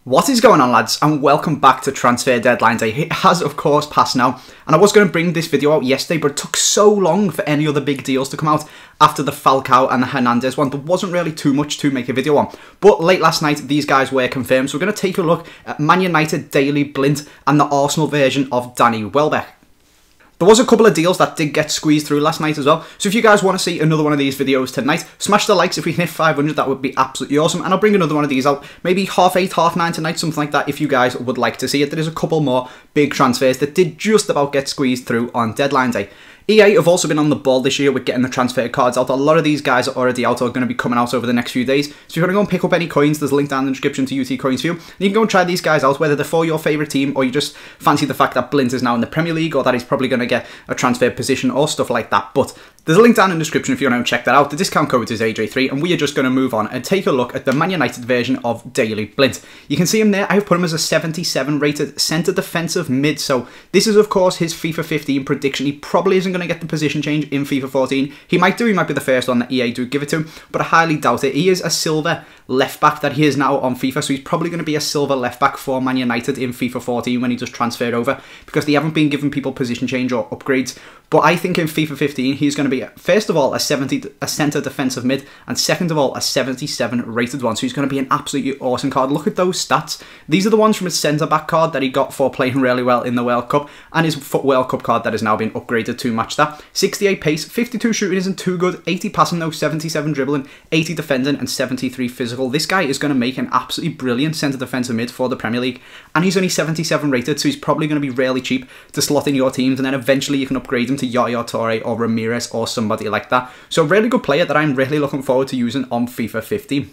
What is going on, lads, and welcome back to transfer deadline day. It has of course passed now, and I was going to bring this video out yesterday, but it took so long for any other big deals to come out after the Falcao and the Hernandez one. There wasn't really too much to make a video on, but late last night these guys were confirmed, so we're going to take a look at Man United Daily Blind and the Arsenal version of Danny Welbeck. There was a couple of deals that did get squeezed through last night as well, so if you guys want to see another one of these videos tonight, smash the likes. If we can hit 500, that would be absolutely awesome, and I'll bring another one of these out, maybe 8:30, 9:30 tonight, something like that, if you guys would like to see it. There is a couple more big transfers that did just about get squeezed through on deadline day. EA have also been on the ball this year with getting the transfer cards out. A lot of these guys are already out or going to be coming out over the next few days. So if you want to go and pick up any coins, there's a link down in the description to UT Coins for you. And you can go and try these guys out, whether they're for your favourite team or you just fancy the fact that Blint is now in the Premier League or that he's probably going to get a transfer position or stuff like that. But there's a link down in the description if you want to check that out. The discount code is AJ3, and we are just going to move on and take a look at the Man United version of Daily Blind. You can see him there. I've put him as a 77 rated centre defensive mid. So this is of course his FIFA 15 prediction. He probably isn't going to get the position change in FIFA 14. He might do. He might be the first one that EA do give it to, but I highly doubt it. He is a silver left back that he is now on FIFA, so he's probably going to be a silver left back for Man United in FIFA 14 when he does transfer over, because they haven't been giving people position change or upgrades. But I think in FIFA 15 he's going to be, first of all, a centre defensive mid, and second of all, a 77 rated one. So he's going to be an absolutely awesome card. Look at those stats. These are the ones from his centre back card that he got for playing really well in the World Cup, and his World Cup card that has now been upgraded to match that. 68 pace, 52 shooting isn't too good, 80 passing though, 77 dribbling, 80 defending, and 73 physical. This guy is going to make an absolutely brilliant centre defensive mid for the Premier League, and he's only 77 rated, so he's probably going to be really cheap to slot in your teams, and then eventually you can upgrade him to Yaya Toure or Ramirez or somebody like that. So a really good player that I'm really looking forward to using on FIFA 15.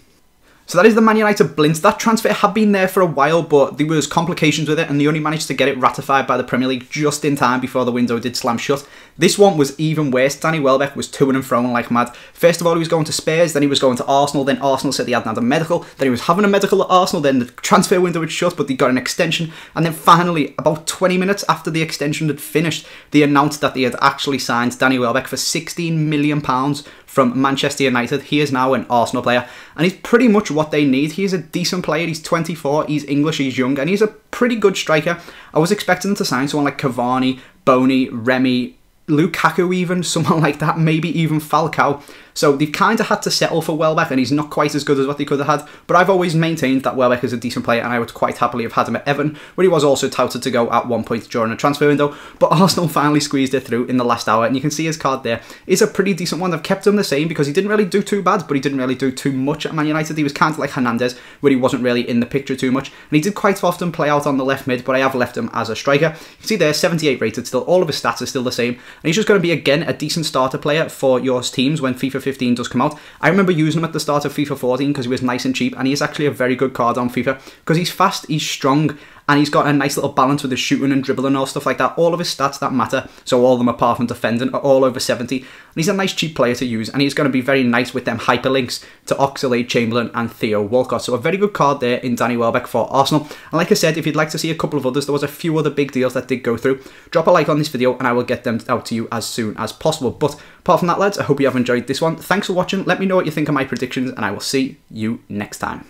So that is the Man United Blind. That transfer had been there for a while, but there was complications with it, and they only managed to get it ratified by the Premier League just in time before the window did slam shut. This one was even worse. Danny Welbeck was to and fro like mad. First of all, he was going to Spurs, then he was going to Arsenal, then Arsenal said he hadn't had a medical, then he was having a medical at Arsenal, then the transfer window had shut, but they got an extension, and then finally, about 20 minutes after the extension had finished, they announced that they had actually signed Danny Welbeck for £16 million from Manchester United. He is now an Arsenal player, and he's pretty much what they need. He's a decent player. He's 24, he's English, he's young, and he's a pretty good striker. I was expecting them to sign someone like Cavani, Boney, Remy, Lukaku even, someone like that, maybe even Falcao. So they've kind of had to settle for Welbeck, and he's not quite as good as what they could have had, but I've always maintained that Welbeck is a decent player, and I would quite happily have had him at Everton, where he was also touted to go at one point during a transfer window, but Arsenal finally squeezed it through in the last hour, and you can see his card there is a pretty decent one. They've kept him the same because he didn't really do too bad, but he didn't really do too much at Man United. He was kind of like Hernandez, where he wasn't really in the picture too much, and he did quite often play out on the left mid, but I have left him as a striker. You can see there, 78 rated still, all of his stats are still the same, and he's just going to be, again, a decent starter player for your teams when FIFA 15 does come out. I remember using him at the start of FIFA 14 because he was nice and cheap, and he is actually a very good card on FIFA because he's fast, he's strong, and he's got a nice little balance with his shooting and dribbling and all stuff like that. All of his stats that matter, so all of them apart from defending, are all over 70. And he's a nice cheap player to use, and he's going to be very nice with them hyperlinks to Oxlade-Chamberlain and Theo Walcott. So a very good card there in Danny Welbeck for Arsenal. And like I said, if you'd like to see a couple of others, there was a few other big deals that did go through. Drop a like on this video and I will get them out to you as soon as possible. But apart from that, lads, I hope you have enjoyed this one. Thanks for watching. Let me know what you think of my predictions, and I will see you next time.